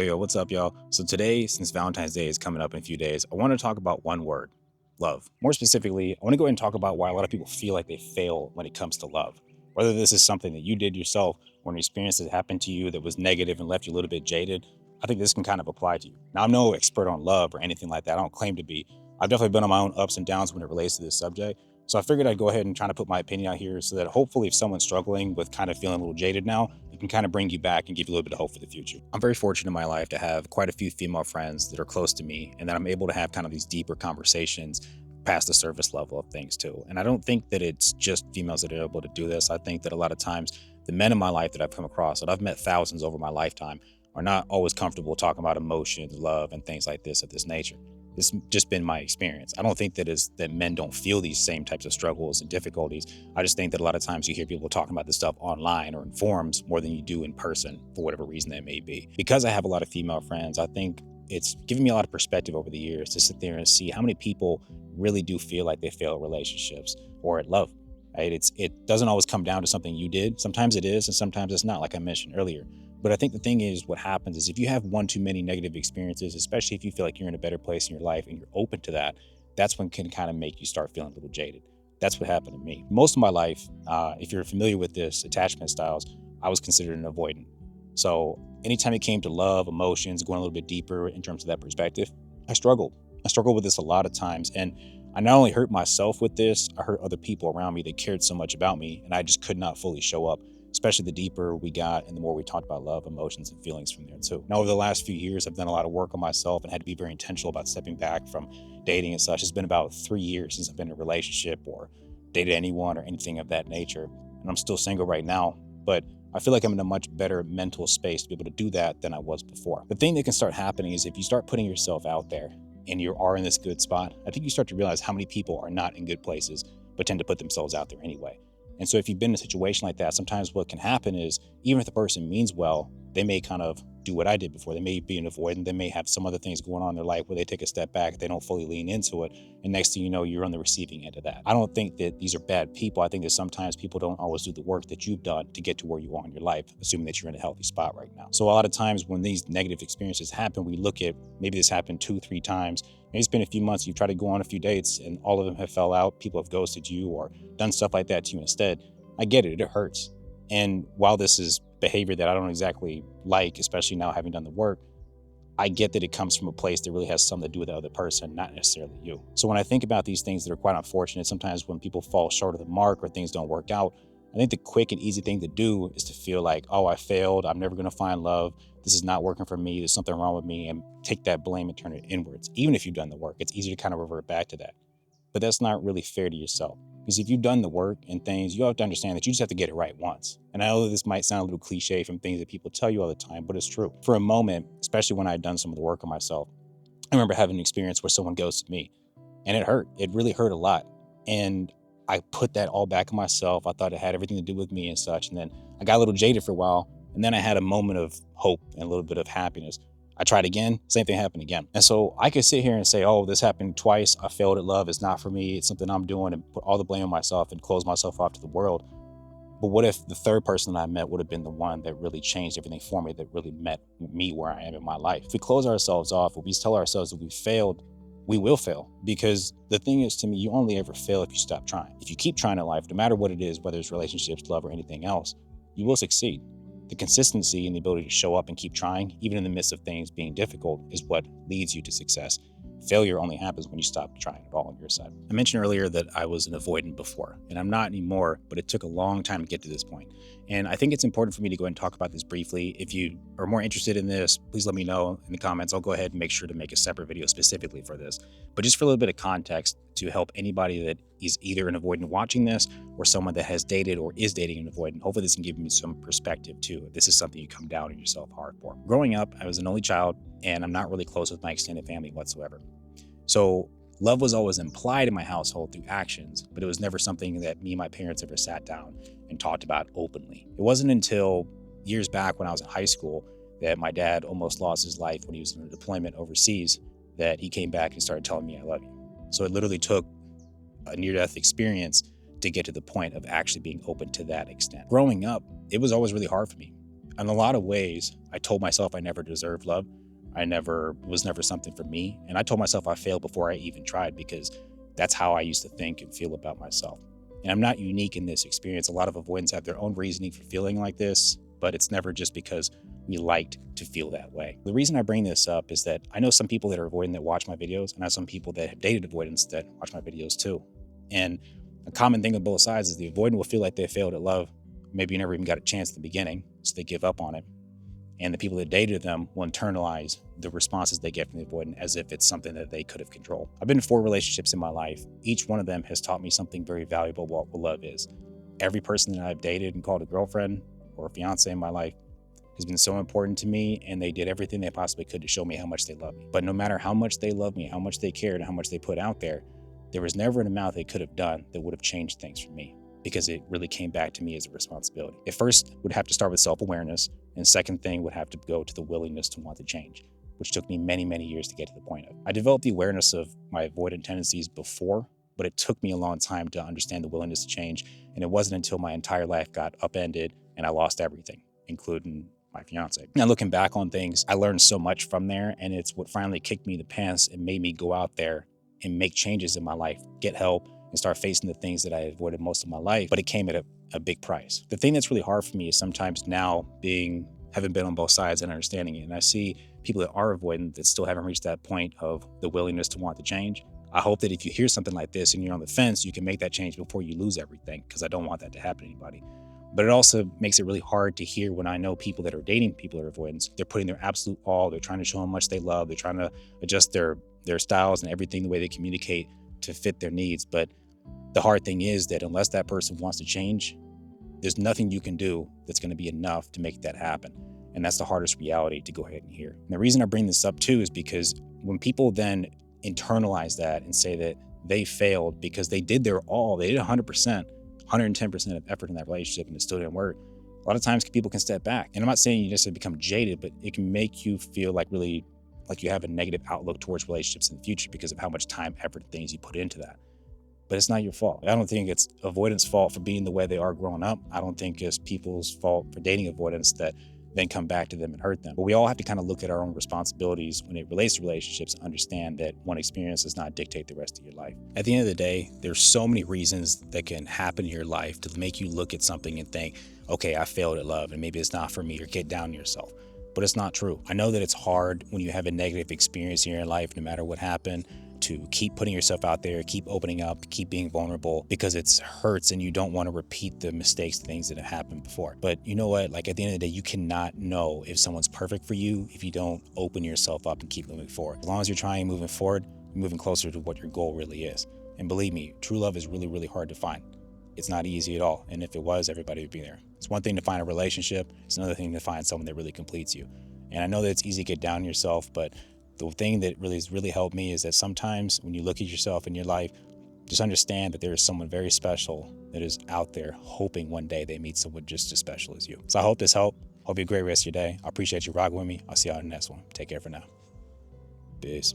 Yo, what's up, y'all? So today, since Valentine's Day is coming up in a few days, I want to talk about one word: love. More specifically, I want to go ahead and talk about why a lot of people feel like they fail when it comes to love. Whether this is something that you did yourself or an experience that happened to you that was negative and left you a little bit jaded, I think this can kind of apply to you. Now, I'm no expert on love or anything like that. I don't claim to be. I've definitely been on my own ups and downs when it relates to this subject. So I figured I'd go ahead and try to put my opinion out here so that hopefully if someone's struggling with kind of feeling a little jaded now, it can kind of bring you back and give you a little bit of hope for the future. I'm very fortunate in my life to have quite a few female friends that are close to me and that I'm able to have kind of these deeper conversations past the surface level of things too. And I don't think that it's just females that are able to do this. I think that a lot of times the men in my life that I've come across, that I've met thousands over my lifetime, are not always comfortable talking about emotions, love, and things like this of this nature. It's just been my experience. I don't think that men don't feel these same types of struggles and difficulties. I just think that a lot of times you hear people talking about this stuff online or in forums more than you do in person for whatever reason that may be. Because I have a lot of female friends, I think it's given me a lot of perspective over the years to sit there and see how many people really do feel like they fail at relationships or at love. Right? It doesn't always come down to something you did. Sometimes it is, and sometimes it's not, like I mentioned earlier. But I think the thing is, what happens is if you have one too many negative experiences, especially if you feel like you're in a better place in your life and you're open to that, that's when it can kind of make you start feeling a little jaded. That's what happened to me. Most of my life, if you're familiar with this attachment styles, I was considered an avoidant. So anytime it came to love, emotions, going a little bit deeper in terms of that perspective, I struggled. I struggled with this a lot of times. And I not only hurt myself with this, I hurt other people around me that cared so much about me, and I just could not fully show up, especially the deeper we got and the more we talked about love, emotions, and feelings from there too. Now, over the last few years, I've done a lot of work on myself and had to be very intentional about stepping back from dating and such. It's been about 3 years since I've been in a relationship or dated anyone or anything of that nature. And I'm still single right now, but I feel like I'm in a much better mental space to be able to do that than I was before. The thing that can start happening is if you start putting yourself out there and you are in this good spot, I think you start to realize how many people are not in good places, but tend to put themselves out there anyway. And so if you've been in a situation like that, sometimes what can happen is even if the person means well, they may kind of do what I did before. They may be an avoidant. They may have some other things going on in their life where they take a step back, they don't fully lean into it. And next thing you know, you're on the receiving end of that. I don't think that these are bad people. I think that sometimes people don't always do the work that you've done to get to where you are in your life, assuming that you're in a healthy spot right now. So a lot of times when these negative experiences happen, we look at maybe this happened 2-3 times. Maybe it's been a few months, you've tried to go on a few dates and all of them have fell out. People have ghosted you or done stuff like that to you instead. I get it, it hurts. And while this is behavior that I don't exactly like, especially now having done the work, I get that it comes from a place that really has something to do with the other person, not necessarily you. So when I think about these things that are quite unfortunate, sometimes when people fall short of the mark or things don't work out, I think the quick and easy thing to do is to feel like, oh, I failed. I'm never going to find love. This is not working for me. There's something wrong with me, and take that blame and turn it inwards. Even if you've done the work, it's easy to kind of revert back to that. But that's not really fair to yourself. Because if you've done the work and things, you have to understand that you just have to get it right once. And I know that this might sound a little cliche from things that people tell you all the time, but it's true. For a moment, especially when I had done some of the work on myself, I remember having an experience where someone ghosted me, and it hurt. It really hurt a lot. And I put that all back on myself. I thought it had everything to do with me and such. And then I got a little jaded for a while. And then I had a moment of hope and a little bit of happiness. I tried again, same thing happened again. And so I could sit here and say, oh, this happened twice. I failed at love. It's not for me. It's something I'm doing, and put all the blame on myself and close myself off to the world. But what if the third person that I met would have been the one that really changed everything for me, that really met me where I am in my life? If we close ourselves off, if we tell ourselves that we failed, we will fail. Because the thing is, to me, you only ever fail if you stop trying. If you keep trying in life, no matter what it is, whether it's relationships, love, or anything else, you will succeed. The consistency and the ability to show up and keep trying, even in the midst of things being difficult, is what leads you to success. Failure only happens when you stop trying at all on your side. I mentioned earlier that I was an avoidant before, and I'm not anymore, but it took a long time to get to this point. And I think it's important for me to go ahead and talk about this briefly. If you are more interested in this, please let me know in the comments. I'll go ahead and make sure to make a separate video specifically for this. But just for a little bit of context to help anybody that is either an avoidant watching this or someone that has dated or is dating an avoidant, hopefully this can give me some perspective too, if this is something you come down on yourself hard for. Growing up, I was an only child, and I'm not really close with my extended family whatsoever. So love was always implied in my household through actions, but it was never something that me and my parents ever sat down and talked about openly. It wasn't until years back when I was in high school that my dad almost lost his life when he was in a deployment overseas that he came back and started telling me I love you. So it literally took a near-death experience to get to the point of actually being open to that extent. Growing up, it was always really hard for me. In a lot of ways, I told myself I never deserved love. I never was never something for me. And I told myself I failed before I even tried because that's how I used to think and feel about myself. And I'm not unique in this experience. A lot of avoidants have their own reasoning for feeling like this, but it's never just because we liked to feel that way. The reason I bring this up is that I know some people that are avoidant that watch my videos, and I have some people that have dated avoidants that watch my videos too. And a common thing on both sides is the avoidant will feel like they failed at love. Maybe you never even got a chance at the beginning, so they give up on it. And the people that dated them will internalize the responses they get from the avoidant as if it's something that they could have controlled. I've been in 4 relationships in my life. Each one of them has taught me something very valuable about what love is. Every person that I've dated and called a girlfriend or a fiance in my life has been so important to me, and they did everything they possibly could to show me how much they love me. But no matter how much they love me, how much they cared, and how much they put out there was never an amount they could have done that would have changed things for me, because it really came back to me as a responsibility. It first would have to start with self-awareness, and second thing would have to go to the willingness to want to change, which took me many, many years to get to the point of. I developed the awareness of my avoidant tendencies before, but it took me a long time to understand the willingness to change, and it wasn't until my entire life got upended and I lost everything, including my fiance. Now, looking back on things, I learned so much from there, and it's what finally kicked me in the pants and made me go out there and make changes in my life, get help, and start facing the things that I avoided most of my life, but it came at a big price. The thing that's really hard for me is sometimes now having been on both sides and understanding it, and I see people that are avoidant that still haven't reached that point of the willingness to want to change. I hope that if you hear something like this and you're on the fence, you can make that change before you lose everything, because I don't want that to happen to anybody. But it also makes it really hard to hear when I know people that are dating people that are avoidants. They're putting their absolute all. They're trying to show how much they love. They're trying to adjust their styles and everything, the way they communicate, to fit their needs. But the hard thing is that unless that person wants to change, there's nothing you can do that's going to be enough to make that happen. And that's the hardest reality to go ahead and hear. And the reason I bring this up too is because when people then internalize that and say that they failed because they did their all, they did 100%, 110% of effort in that relationship and it still didn't work, a lot of times people can step back. And I'm not saying you necessarily become jaded, but it can make you feel like really like you have a negative outlook towards relationships in the future because of how much time, effort, and things you put into that. But it's not your fault. I don't think it's avoidance' fault for being the way they are growing up. I don't think it's people's fault for dating avoidance that then come back to them and hurt them. But we all have to kind of look at our own responsibilities when it relates to relationships and understand that one experience does not dictate the rest of your life. At the end of the day, there's so many reasons that can happen in your life to make you look at something and think, okay, I failed at love and maybe it's not for me, or get down on yourself. But it's not true. I know that it's hard when you have a negative experience in your life, no matter what happened, to keep putting yourself out there, keep opening up, keep being vulnerable, because it hurts and you don't want to repeat the mistakes, things that have happened before. But you know what? Like, at the end of the day, you cannot know if someone's perfect for you if you don't open yourself up and keep moving forward. As long as you're trying and moving forward, you're moving closer to what your goal really is. And believe me, true love is really, really hard to find. It's not easy at all. And if it was, everybody would be there. It's one thing to find a relationship. It's another thing to find someone that really completes you. And I know that it's easy to get down on yourself, but the thing that has really helped me is that sometimes when you look at yourself in your life, just understand that there is someone very special that is out there hoping one day they meet someone just as special as you. So I hope this helped. Hope you have a great rest of your day. I appreciate you rocking with me. I'll see y'all in the next one. Take care for now. Peace.